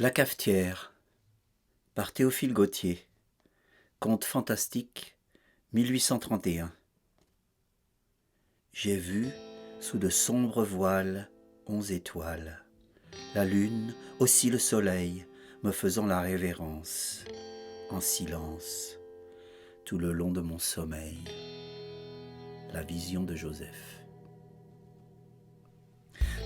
La cafetière, par Théophile Gautier. Conte fantastique, 1831. J'ai vu, sous de sombres voiles, 11 étoiles. La lune, aussi le soleil, me faisant la révérence, en silence, tout le long de mon sommeil. La vision de Joseph.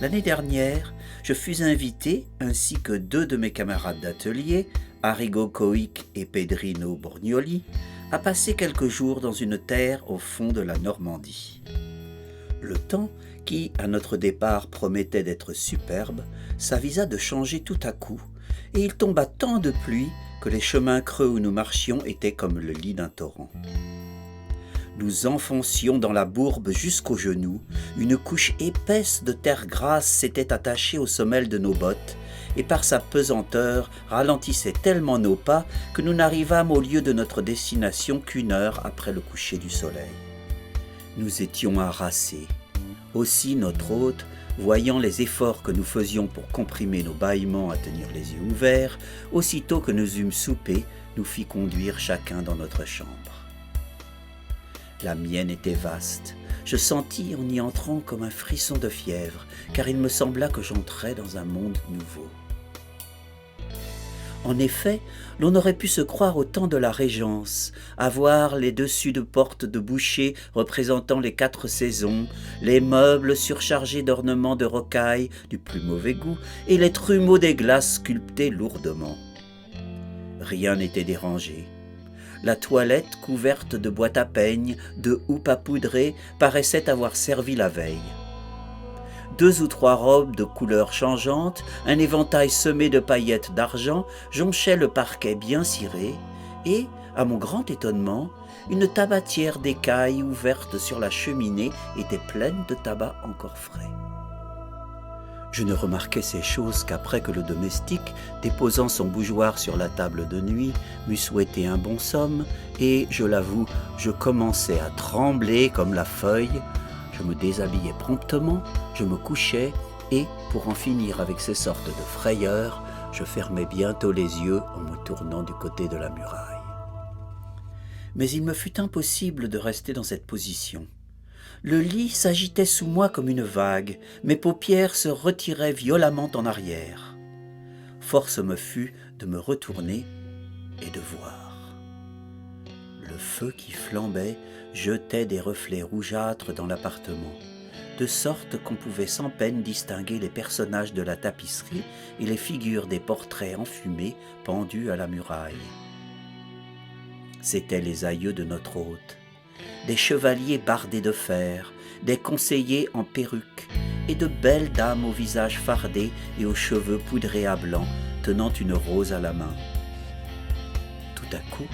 L'année dernière, je fus invité, ainsi que deux de mes camarades d'atelier, Arrigo Coic et Pedrino Borgnoli, à passer quelques jours dans une terre au fond de la Normandie. Le temps, qui, à notre départ, promettait d'être superbe, s'avisa de changer tout à coup, et il tomba tant de pluie que les chemins creux où nous marchions étaient comme le lit d'un torrent. Nous enfoncions dans la bourbe jusqu'aux genoux, une couche épaisse de terre grasse s'était attachée aux semelles de nos bottes, et par sa pesanteur ralentissait tellement nos pas que nous n'arrivâmes au lieu de notre destination qu'une heure après le coucher du soleil. Nous étions harassés. Aussi notre hôte, voyant les efforts que nous faisions pour comprimer nos bâillements à tenir les yeux ouverts, aussitôt que nous eûmes soupé, nous fit conduire chacun dans notre chambre. La mienne était vaste. Je sentis en y entrant comme un frisson de fièvre, car il me sembla que j'entrais dans un monde nouveau. En effet, l'on aurait pu se croire au temps de la Régence, à voir les dessus de portes de boucher représentant les 4 saisons, les meubles surchargés d'ornements de rocaille du plus mauvais goût et les trumeaux des glaces sculptés lourdement. Rien n'était dérangé. La toilette, couverte de boîtes à peignes, de houppes à poudrer, paraissait avoir servi la veille. 2 ou 3 robes de couleurs changeantes, un éventail semé de paillettes d'argent jonchaient le parquet bien ciré, et, à mon grand étonnement, une tabatière d'écaille ouverte sur la cheminée était pleine de tabac encore frais. Je ne remarquai ces choses qu'après que le domestique, déposant son bougeoir sur la table de nuit, m'eut souhaité un bon somme, et, je l'avoue, je commençais à trembler comme la feuille. Je me déshabillais promptement, je me couchais, et, pour en finir avec ces sortes de frayeurs, je fermais bientôt les yeux en me tournant du côté de la muraille. Mais il me fut impossible de rester dans cette position. Le lit s'agitait sous moi comme une vague, mes paupières se retiraient violemment en arrière. Force me fut de me retourner et de voir. Le feu qui flambait jetait des reflets rougeâtres dans l'appartement, de sorte qu'on pouvait sans peine distinguer les personnages de la tapisserie et les figures des portraits enfumés pendus à la muraille. C'étaient les aïeux de notre hôte, des chevaliers bardés de fer, des conseillers en perruque et de belles dames au visage fardé et aux cheveux poudrés à blanc, tenant une rose à la main. Tout à coup,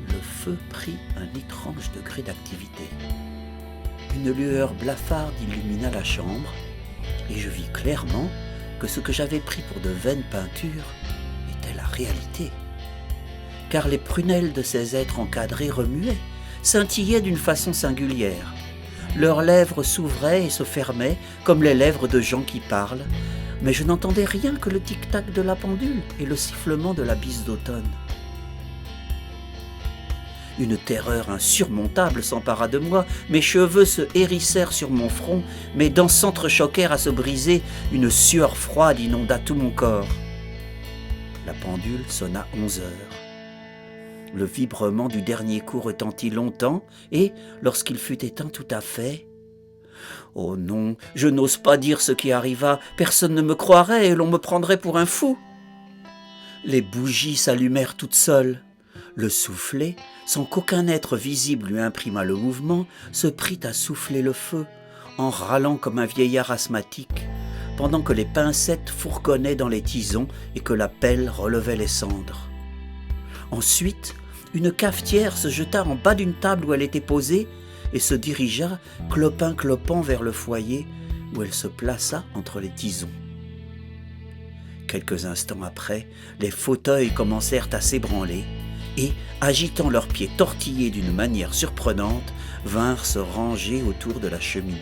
le feu prit un étrange degré d'activité. Une lueur blafarde illumina la chambre, et je vis clairement que ce que j'avais pris pour de vaines peintures était la réalité. Car les prunelles de ces êtres encadrés remuaient, scintillaient d'une façon singulière. Leurs lèvres s'ouvraient et se fermaient comme les lèvres de gens qui parlent, mais je n'entendais rien que le tic-tac de la pendule et le sifflement de la bise d'automne. Une terreur insurmontable s'empara de moi, mes cheveux se hérissèrent sur mon front, mes dents s'entrechoquèrent à se briser, une sueur froide inonda tout mon corps. La pendule sonna 11 heures. Le vibrement du dernier coup retentit longtemps, et, lorsqu'il fut éteint tout à fait, « Oh non, je n'ose pas dire ce qui arriva, personne ne me croirait et l'on me prendrait pour un fou !» Les bougies s'allumèrent toutes seules. Le soufflet, sans qu'aucun être visible lui imprimât le mouvement, se prit à souffler le feu, en râlant comme un vieillard asthmatique, pendant que les pincettes fourgonnaient dans les tisons et que la pelle relevait les cendres. Ensuite, une cafetière se jeta en bas d'une table où elle était posée et se dirigea, clopin-clopant, vers le foyer, où elle se plaça entre les tisons. Quelques instants après, les fauteuils commencèrent à s'ébranler et, agitant leurs pieds tortillés d'une manière surprenante, vinrent se ranger autour de la cheminée.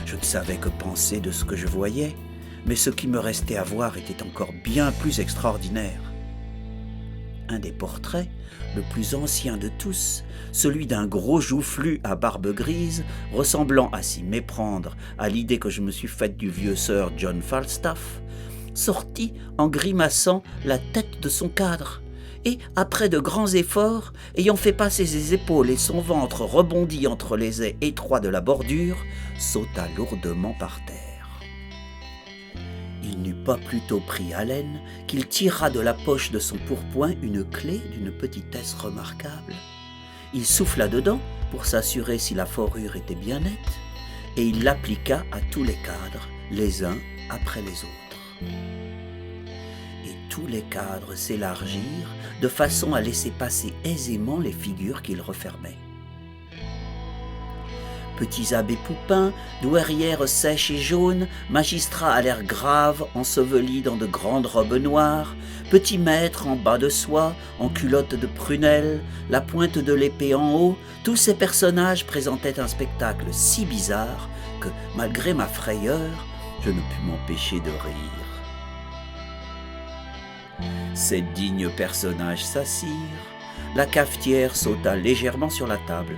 Je ne savais que penser de ce que je voyais, Mais ce qui me restait à voir était encore bien plus extraordinaire. Un des portraits, le plus ancien de tous, celui d'un gros joufflu à barbe grise, ressemblant à s'y méprendre à l'idée que je me suis faite du vieux Sir John Falstaff, sortit en grimaçant la tête de son cadre, et, après de grands efforts, ayant fait passer ses épaules et son ventre rebondi entre les ais étroits de la bordure, sauta lourdement par terre. Il n'eut pas plutôt pris haleine qu'il tira de la poche de son pourpoint une clé d'une petitesse remarquable. Il souffla dedans pour s'assurer si la forure était bien nette, et il l'appliqua à tous les cadres, les uns après les autres. Et tous les cadres s'élargirent de façon à laisser passer aisément les figures qu'ils refermaient. Petits abbés poupins, douairières sèches et jaunes, magistrats à l'air grave, ensevelis dans de grandes robes noires, petits maîtres en bas de soie, en culottes de prunelle, la pointe de l'épée en haut, tous ces personnages présentaient un spectacle si bizarre que, malgré ma frayeur, je ne pus m'empêcher de rire. Ces dignes personnages s'assirent, la cafetière sauta légèrement sur la table.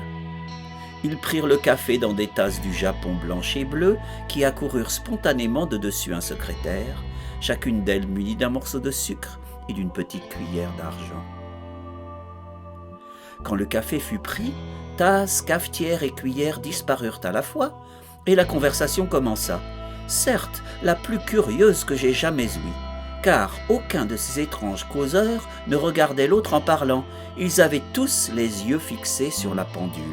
Ils prirent le café dans des tasses du Japon blanche et bleue qui accoururent spontanément de dessus un secrétaire, chacune d'elles munie d'un morceau de sucre et d'une petite cuillère d'argent. Quand le café fut pris, tasse, cafetière et cuillère disparurent à la fois, et la conversation commença, certes la plus curieuse que j'aie jamais ouïe, car aucun de ces étranges causeurs ne regardait l'autre en parlant, ils avaient tous les yeux fixés sur la pendule.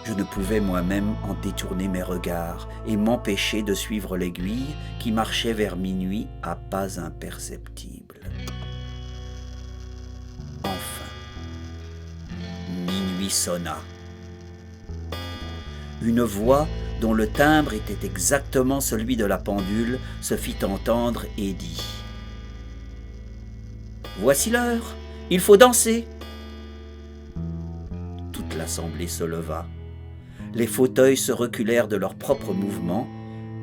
Je ne pouvais moi-même en détourner mes regards et m'empêcher de suivre l'aiguille qui marchait vers minuit à pas imperceptibles. Enfin, minuit sonna. Une voix dont le timbre était exactement celui de la pendule se fit entendre et dit « Voici l'heure, il faut danser !» Toute l'assemblée se leva. Les fauteuils se reculèrent de leur propre mouvement.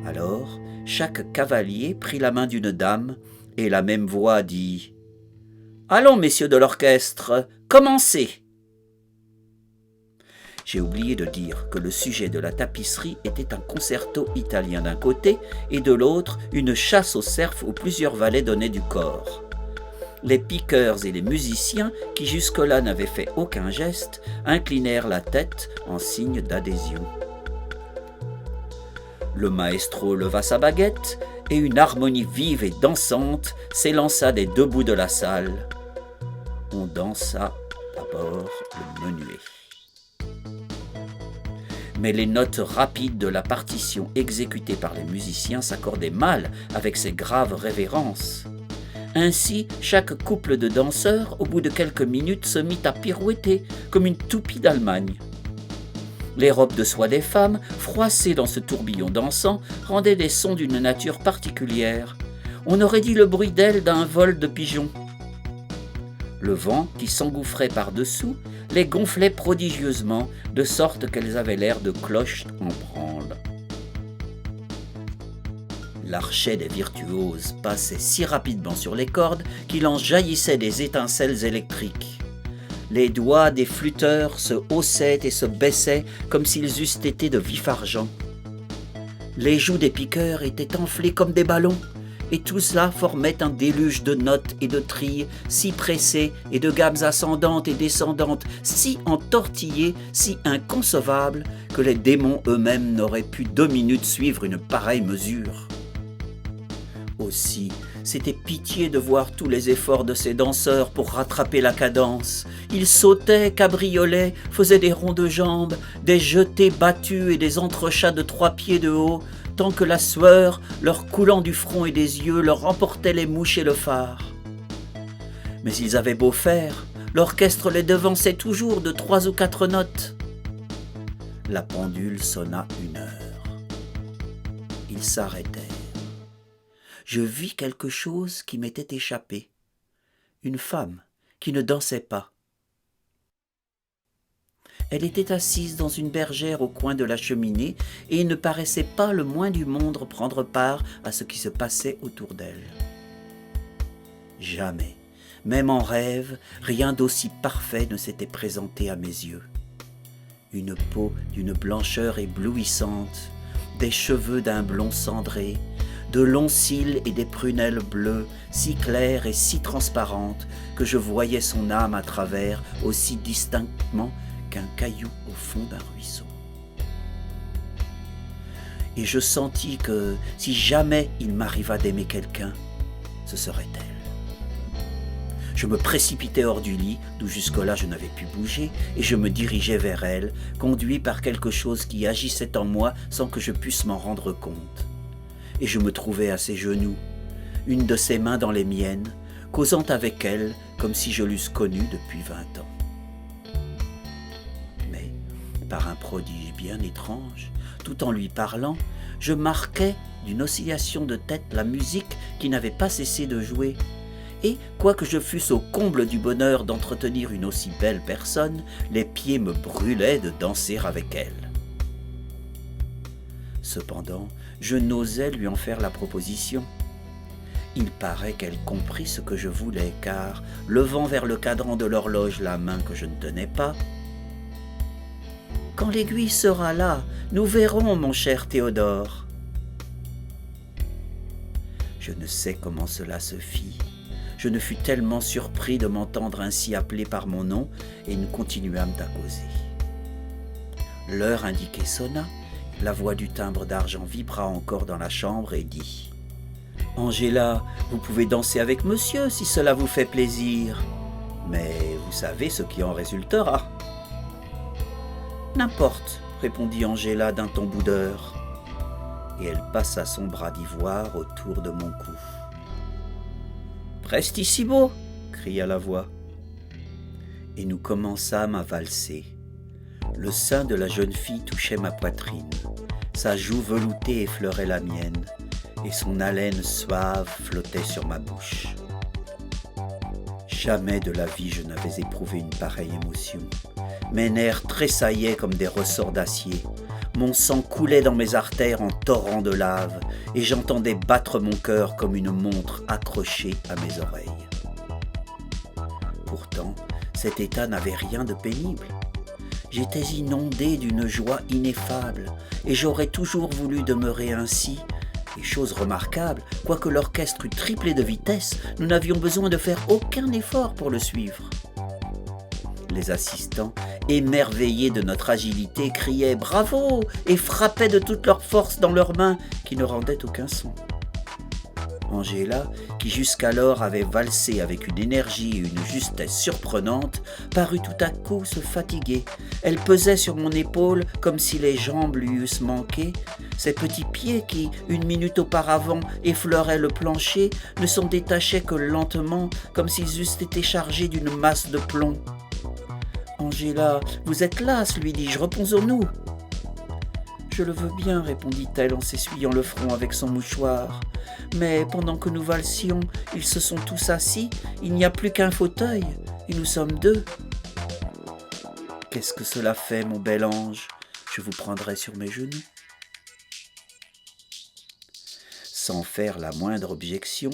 Alors, chaque cavalier prit la main d'une dame, et la même voix dit « Allons, messieurs de l'orchestre, commencez !» J'ai oublié de dire que le sujet de la tapisserie était un concerto italien d'un côté, et de l'autre, une chasse aux cerfs où plusieurs valets donnaient du corps. Les piqueurs et les musiciens, qui jusque-là n'avaient fait aucun geste, inclinèrent la tête en signe d'adhésion. Le maestro leva sa baguette, et une harmonie vive et dansante s'élança des deux bouts de la salle. On dansa d'abord le menuet. Mais les notes rapides de la partition exécutée par les musiciens s'accordaient mal avec ces graves révérences. Ainsi, chaque couple de danseurs, au bout de quelques minutes, se mit à pirouetter comme une toupie d'Allemagne. Les robes de soie des femmes, froissées dans ce tourbillon dansant, rendaient des sons d'une nature particulière. On aurait dit le bruit d'ailes d'un vol de pigeons. Le vent, qui s'engouffrait par-dessous, les gonflait prodigieusement, de sorte qu'elles avaient l'air de cloches en branle. L'archet des virtuoses passait si rapidement sur les cordes qu'il en jaillissait des étincelles électriques. Les doigts des flûteurs se haussaient et se baissaient comme s'ils eussent été de vif argent. Les joues des piqueurs étaient enflées comme des ballons, et tout cela formait un déluge de notes et de trilles si pressés et de gammes ascendantes et descendantes, si entortillées, si inconcevables, que les démons eux-mêmes n'auraient pu 2 minutes suivre une pareille mesure. Aussi, c'était pitié de voir tous les efforts de ces danseurs pour rattraper la cadence. Ils sautaient, cabriolaient, faisaient des ronds de jambes, des jetés battus et des entrechats de 3 pieds de haut, tant que la sueur, leur coulant du front et des yeux, leur emportait les mouches et le phare. Mais ils avaient beau faire, l'orchestre les devançait toujours de 3 ou 4 notes. La pendule sonna 1 heure. Ils s'arrêtèrent. Je vis quelque chose qui m'était échappé. Une femme qui ne dansait pas. Elle était assise dans une bergère au coin de la cheminée et ne paraissait pas le moins du monde prendre part à ce qui se passait autour d'elle. Jamais, même en rêve, rien d'aussi parfait ne s'était présenté à mes yeux. Une peau d'une blancheur éblouissante, des cheveux d'un blond cendré, de longs cils et des prunelles bleues, si claires et si transparentes que je voyais son âme à travers aussi distinctement qu'un caillou au fond d'un ruisseau. Et je sentis que si jamais il m'arriva d'aimer quelqu'un, ce serait elle. Je me précipitai hors du lit, d'où jusque-là je n'avais pu bouger, et je me dirigeai vers elle, conduit par quelque chose qui agissait en moi sans que je puisse m'en rendre compte. Et je me trouvai à ses genoux, une de ses mains dans les miennes, causant avec elle comme si je l'eusse connue depuis 20 ans. Mais, par un prodige bien étrange, tout en lui parlant, je marquais d'une oscillation de tête la musique qui n'avait pas cessé de jouer. Et, quoique je fusse au comble du bonheur d'entretenir une aussi belle personne, les pieds me brûlaient de danser avec elle. Cependant, je n'osais lui en faire la proposition. Il paraît qu'elle comprit ce que je voulais, car, levant vers le cadran de l'horloge la main que je ne tenais pas, « Quand l'aiguille sera là, nous verrons, mon cher Théodore. » Je ne sais comment cela se fit. Je ne fus tellement surpris de m'entendre ainsi appelé par mon nom, et nous continuâmes à causer. L'heure indiquée sonna, la voix du timbre d'argent vibra encore dans la chambre et dit « Angela, vous pouvez danser avec monsieur si cela vous fait plaisir, mais vous savez ce qui en résultera. » « N'importe, » répondit Angela d'un ton boudeur, et elle passa son bras d'ivoire autour de mon cou. « Prestissimo » cria la voix. Et nous commençâmes à valser. Le sein de la jeune fille touchait ma poitrine, sa joue veloutée effleurait la mienne, et son haleine suave flottait sur ma bouche. Jamais de la vie je n'avais éprouvé une pareille émotion. Mes nerfs tressaillaient comme des ressorts d'acier. Mon sang coulait dans mes artères en torrents de lave, et j'entendais battre mon cœur comme une montre accrochée à mes oreilles. Pourtant, cet état n'avait rien de pénible. J'étais inondé d'une joie ineffable, et j'aurais toujours voulu demeurer ainsi. Et chose remarquable, quoique l'orchestre eût triplé de vitesse, nous n'avions besoin de faire aucun effort pour le suivre. Les assistants, émerveillés de notre agilité, criaient « Bravo !» et frappaient de toute leur force dans leurs mains, qui ne rendaient aucun son. Angela, qui jusqu'alors avait valsé avec une énergie et une justesse surprenantes, parut tout à coup se fatiguer. Elle pesait sur mon épaule comme si les jambes lui eussent manqué. Ses petits pieds qui, une minute auparavant, effleuraient le plancher, ne s'en détachaient que lentement, comme s'ils eussent été chargés d'une masse de plomb. « Angela, vous êtes lasse, lui dis-je, reposons-nous. » « Je le veux bien, répondit-elle en s'essuyant le front avec son mouchoir. Mais pendant que nous valsions, ils se sont tous assis, il n'y a plus qu'un fauteuil, et nous sommes deux. Qu'est-ce que cela fait, mon bel ange? Je vous prendrai sur mes genoux. » Sans faire la moindre objection,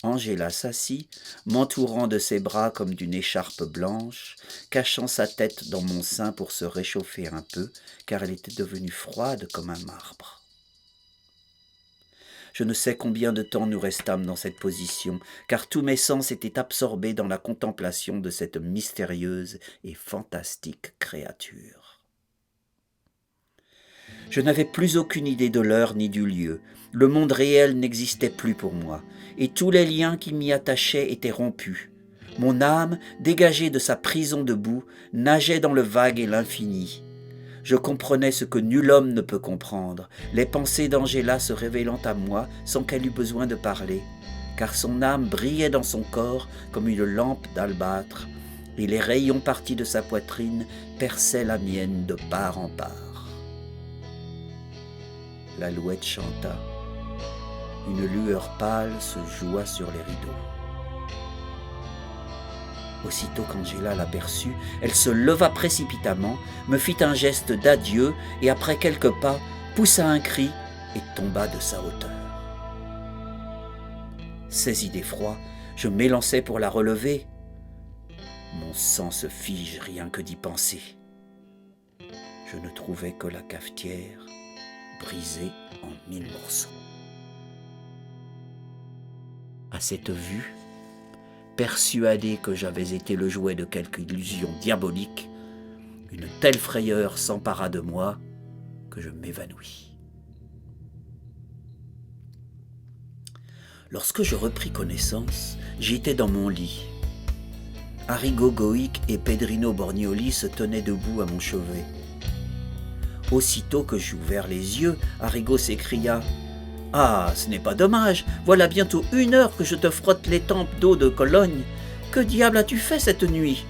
Angela s'assit, m'entourant de ses bras comme d'une écharpe blanche, cachant sa tête dans mon sein pour se réchauffer un peu, car elle était devenue froide comme un marbre. Je ne sais combien de temps nous restâmes dans cette position, car tous mes sens étaient absorbés dans la contemplation de cette mystérieuse et fantastique créature. Je n'avais plus aucune idée de l'heure ni du lieu. Le monde réel n'existait plus pour moi, et tous les liens qui m'y attachaient étaient rompus. Mon âme, dégagée de sa prison de boue, nageait dans le vague et l'infini. Je comprenais ce que nul homme ne peut comprendre, les pensées d'Angela se révélant à moi sans qu'elle eût besoin de parler, car son âme brillait dans son corps comme une lampe d'albâtre, et les rayons partis de sa poitrine perçaient la mienne de part en part. L'alouette chanta. Une lueur pâle se joua sur les rideaux. Aussitôt qu'Angela l'aperçut, elle se leva précipitamment, me fit un geste d'adieu et après quelques pas, poussa un cri et tomba de sa hauteur. Saisi d'effroi, je m'élançai pour la relever. Mon sang se fige rien que d'y penser. Je ne trouvais que la cafetière brisée en 1000 morceaux. À cette vue, persuadé que j'avais été le jouet de quelque illusion diabolique, une telle frayeur s'empara de moi que je m'évanouis. Lorsque je repris connaissance, j'étais dans mon lit. Arrigo Goïc et Pedrino Borgnoli se tenaient debout à mon chevet. Aussitôt que j'ouvert les yeux, Arrigo s'écria « Ah, ce n'est pas dommage, voilà bientôt 1 heure que je te frotte les tempes d'eau de Cologne. Que diable as-tu fait cette nuit ?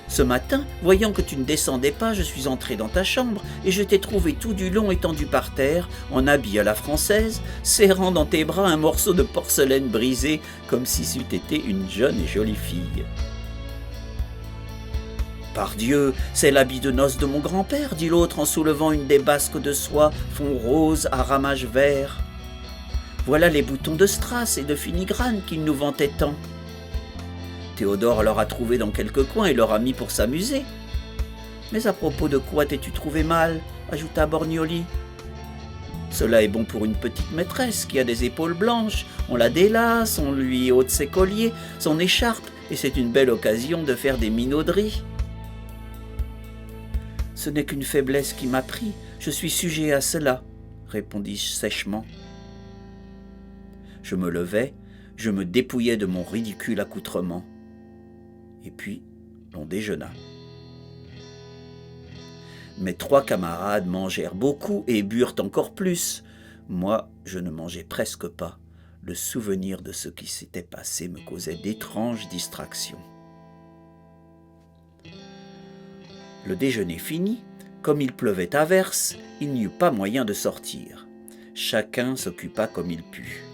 Ce matin, voyant que tu ne descendais pas, je suis entré dans ta chambre et je t'ai trouvé tout du long étendu par terre, en habit à la française, serrant dans tes bras un morceau de porcelaine brisée, comme si c'eût été une jeune et jolie fille. » « Pardieu, c'est l'habit de noces de mon grand-père, dit l'autre en soulevant une des basques de soie fond rose à ramages verts. Voilà les boutons de strass et de filigrane qu'il nous vantait tant. Théodore leur a trouvé dans quelques coins et leur a mis pour s'amuser. Mais à propos de quoi t'es-tu trouvé mal ? Ajouta Borgnoli. Cela est bon pour une petite maîtresse qui a des épaules blanches, on la délace, on lui ôte ses colliers, son écharpe, et c'est une belle occasion de faire des minauderies. Ce n'est qu'une faiblesse qui m'a pris, je suis sujet à cela, répondis-je sèchement. Je me levai, je me dépouillai de mon ridicule accoutrement. Et puis, l'on déjeuna. Mes 3 camarades mangèrent beaucoup et burent encore plus. Moi, je ne mangeais presque pas. Le souvenir de ce qui s'était passé me causait d'étranges distractions. Le déjeuner fini, comme il pleuvait à verse, il n'y eut pas moyen de sortir. Chacun s'occupa comme il put.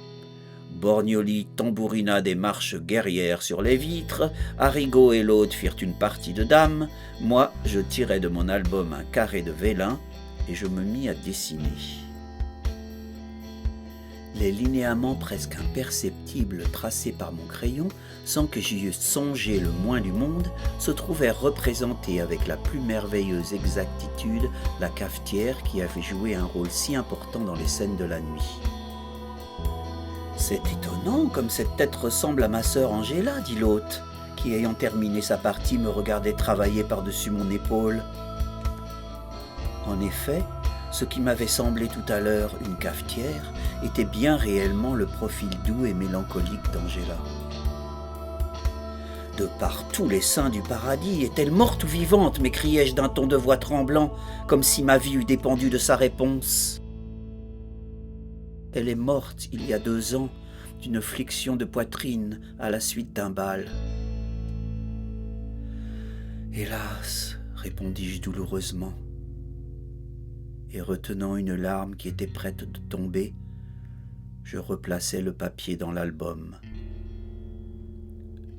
Borgnoli tambourina des marches guerrières sur les vitres, Arrigo et l'hôte firent une partie de dames, moi je tirai de mon album un carré de vélin et je me mis à dessiner. Les linéaments presque imperceptibles tracés par mon crayon, sans que j'y eusse songé le moins du monde, se trouvèrent représentés avec la plus merveilleuse exactitude la cafetière qui avait joué un rôle si important dans les scènes de la nuit. « C'est étonnant comme cette tête ressemble à ma sœur Angela, dit l'hôte, qui ayant terminé sa partie me regardait travailler par-dessus mon épaule. En effet, ce qui m'avait semblé tout à l'heure une cafetière était bien réellement le profil doux et mélancolique d'Angela. De par tous les saints du paradis, est-elle morte ou vivante ? M'écriai-je d'un ton de voix tremblant, comme si ma vie eût dépendu de sa réponse. Elle est morte il y a 2 ans, d'une flexion de poitrine à la suite d'un bal. Hélas, répondis-je douloureusement. Et retenant une larme qui était prête de tomber, je replaçai le papier dans l'album.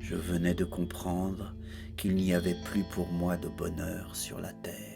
Je venais de comprendre qu'il n'y avait plus pour moi de bonheur sur la terre.